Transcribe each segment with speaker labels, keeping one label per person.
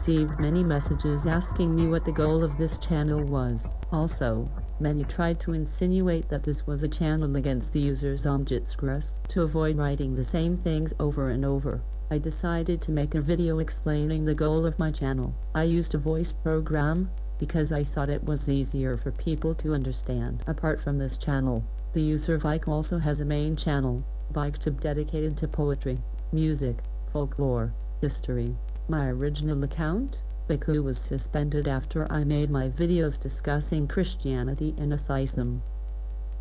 Speaker 1: received many messages asking me what the goal of this channel was. Also, many tried to insinuate that this was a channel against the user ZOMGitsCriss. To avoid writing the same things over and over, I decided to make a video explaining the goal of my channel. I used a voice program because I thought it was easier for people to understand. Apart from this channel, the user Vyck also has a main channel, VyckTube, dedicated to poetry, music, folklore, history. My original account, VyckRo, was suspended after I made my videos discussing Christianity and atheism.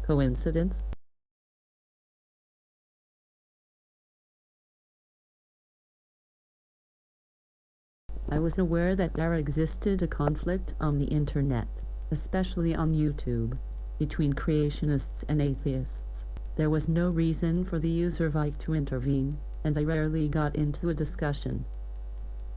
Speaker 1: Coincidence? I was aware that there existed a conflict on the internet, especially on YouTube, between creationists and atheists. There was no reason for the user Vyck to intervene, and I rarely got into a discussion.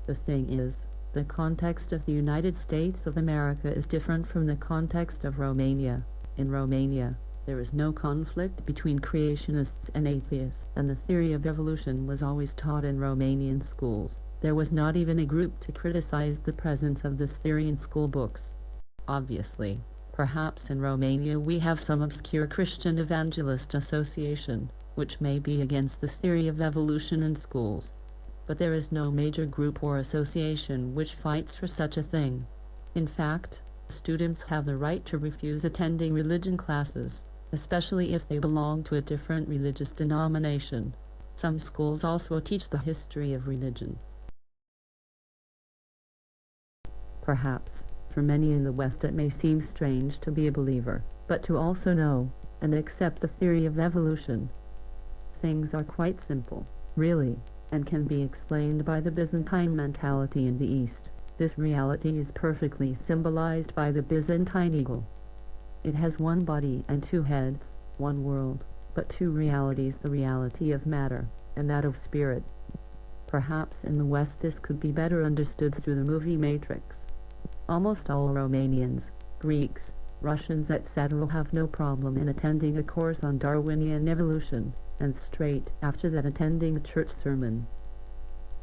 Speaker 1: The thing is, the context of the United States of America is different from the context of Romania. In Romania, there is no conflict between creationists and atheists, and the theory of evolution was always taught in Romanian schools. There was not even a group to criticize the presence of this theory in school books. Obviously, perhaps in Romania we have some obscure Christian evangelist association, which may be against the theory of evolution in schools. But there is no major group or association which fights for such a thing. In fact, students have the right to refuse attending religion classes, especially if they belong to a different religious denomination. Some schools also teach the history of religion. Perhaps, for many in the West it may seem strange to be a believer, but to also know and accept the theory of evolution. Things are quite simple, really, and can be explained by the Byzantine mentality in the East. This reality is perfectly symbolized by the Byzantine eagle. It has one body and two heads, one world, but two realities: the reality of matter and that of spirit. Perhaps in the West this could be better understood through the movie Matrix. Almost all Romanians, Greeks, Russians, etc. have no problem in attending a course on Darwinian evolution, and straight after that attending a church sermon.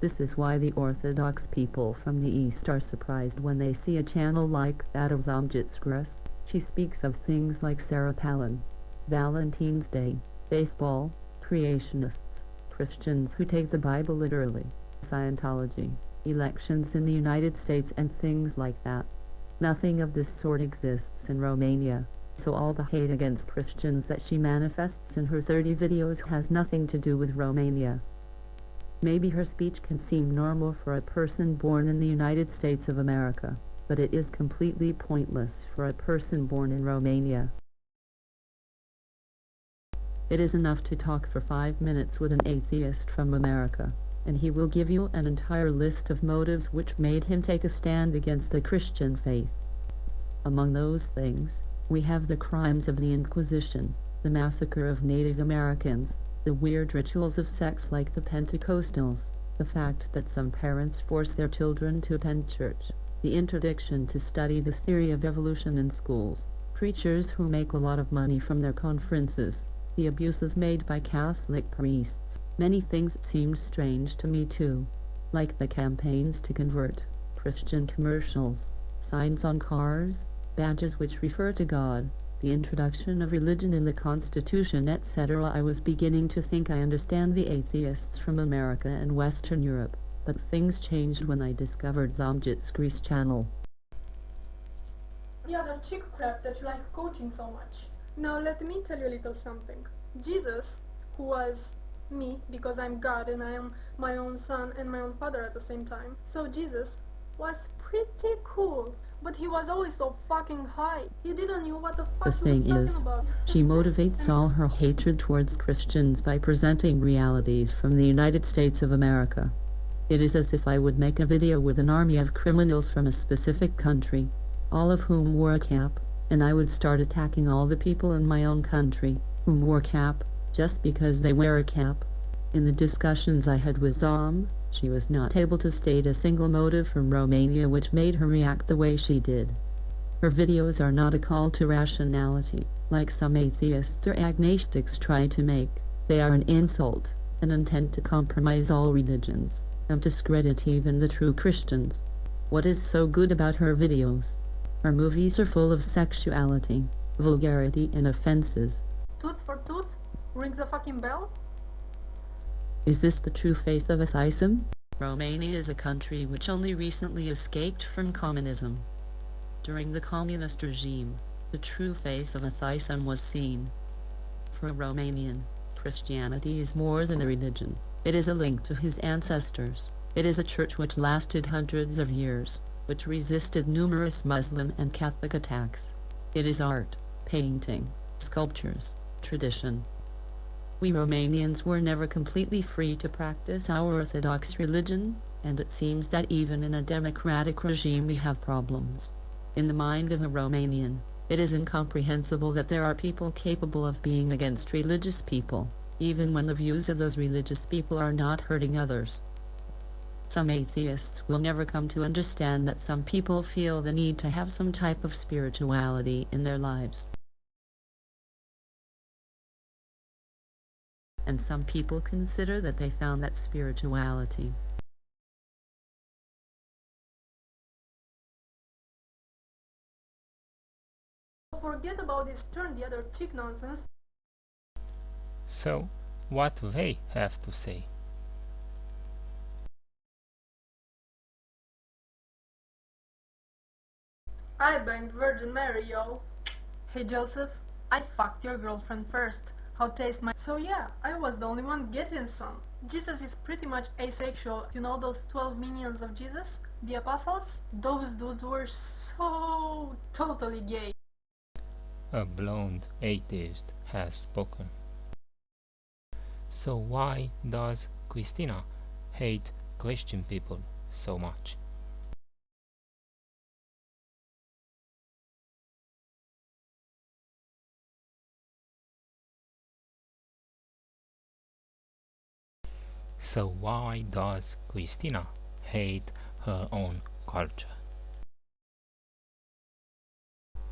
Speaker 1: This is why the Orthodox people from the East are surprised when they see a channel like that of ZOMGitsCriss. She speaks of things like Sarah Palin, Valentine's Day, baseball, creationists, Christians who take the Bible literally, Scientology, elections in the United States, and things like that. Nothing of this sort exists in Romania, so all the hate against Christians that she manifests in her 30 videos has nothing to do with Romania. Maybe her speech can seem normal for a person born in the United States of America, but it is completely pointless for a person born in Romania. It is enough to talk for 5 minutes with an atheist from America, and he will give you an entire list of motives which made him take a stand against the Christian faith. Among those things, we have the crimes of the Inquisition, the massacre of Native Americans, the weird rituals of sects like the Pentecostals, the fact that some parents force their children to attend church, the interdiction to study the theory of evolution in schools, preachers who make a lot of money from their conferences, the abuses made by Catholic priests. Many things seemed strange to me too, like the campaigns to convert, Christian commercials, signs on cars, badges which refer to God, the introduction of religion in the Constitution, etc. I was beginning to think I understand the atheists from America and Western Europe, but things changed when I discovered ZOMGitsCriss channel.
Speaker 2: The other chick crap that you like quoting so much. Now let me tell you a little something. Jesus, who was me, because I'm God and I am my own son and my own father at the same time. So Jesus was pretty cool, but he was always so fucking high. He didn't know what the fuck
Speaker 1: The
Speaker 2: he was
Speaker 1: thing
Speaker 2: talking
Speaker 1: is,
Speaker 2: about.
Speaker 1: she motivates all her hatred towards Christians by presenting realities from the United States of America. It is as if I would make a video with an army of criminals from a specific country, all of whom wore a cap, and I would start attacking all the people in my own country who wore cap, just because they wear a cap. In the discussions I had with Zom, she was not able to state a single motive from Romania which made her react the way she did. Her videos are not a call to rationality, like some atheists or agnostics try to make. They are an insult, an intent to compromise all religions, and discredit even the true Christians. What is so good about her videos? Her movies are full of sexuality, vulgarity, and offenses.
Speaker 2: Tooth for tooth? Rings a fucking bell?
Speaker 1: Is this the true face of atheism? Romania is a country which only recently escaped from communism. During the communist regime, the true face of atheism was seen. For a Romanian, Christianity is more than a religion. It is a link to his ancestors. It is a church which lasted hundreds of years, which resisted numerous Muslim and Catholic attacks. It is art, painting, sculptures, tradition. We Romanians were never completely free to practice our Orthodox religion, and it seems that even in a democratic regime we have problems. In the mind of a Romanian, it is incomprehensible that there are people capable of being against religious people, even when the views of those religious people are not hurting others. Some atheists will never come to understand that some people feel the need to have some type of spirituality in their lives. And some people consider that they found that spirituality.
Speaker 2: Forget about this turn the other cheek nonsense.
Speaker 3: So, what they have to say?
Speaker 2: I banged Virgin Mary, yo. Hey Joseph, I fucked your girlfriend first. How taste my... So yeah, I was the only one getting some. Jesus is pretty much asexual. You know those 12 minions of Jesus? The apostles? Those dudes were so totally gay.
Speaker 3: A blonde atheist has spoken. So why does Cristina hate Christian people so much? So why does Cristina hate her own culture?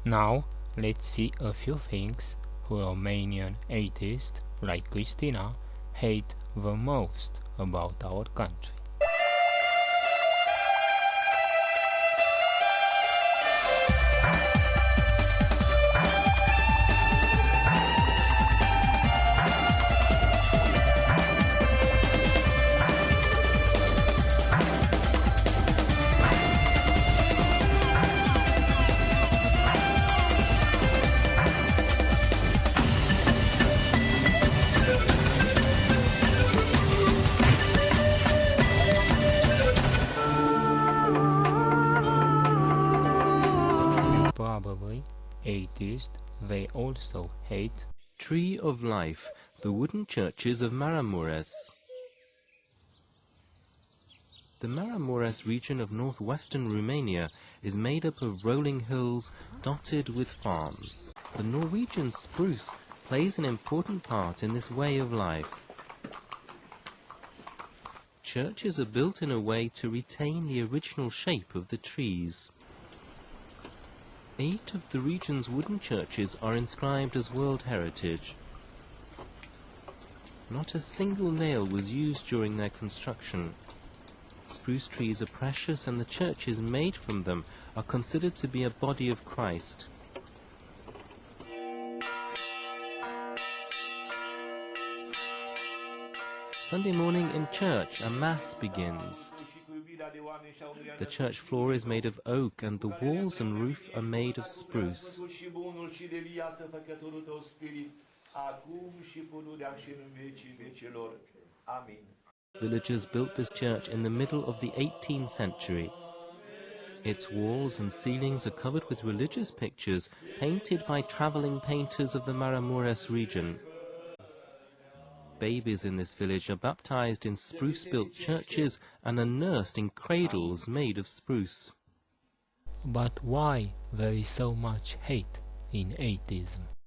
Speaker 3: Now let's see a few things who Romanian atheists like Cristina hate the most about our country. Probably atheists, they also hate
Speaker 4: Tree of Life, the wooden churches of Maramureş. The Maramureş region of northwestern Romania is made up of rolling hills dotted with farms. The Norwegian spruce plays an important part in this way of life. Churches are built in a way to retain the original shape of the trees. 8 of the region's wooden churches are inscribed as World Heritage. Not a single nail was used during their construction. Spruce trees are precious, and the churches made from them are considered to be a body of Christ. Sunday morning in church, a mass begins. The church floor is made of oak, and the walls and roof are made of spruce. Villagers built this church in the middle of the 18th century. Its walls and ceilings are covered with religious pictures painted by travelling painters of the Maramureş region. Babies in this village are baptized in spruce-built churches and are nursed in cradles made of spruce.
Speaker 3: But why there is so much hate in atheism?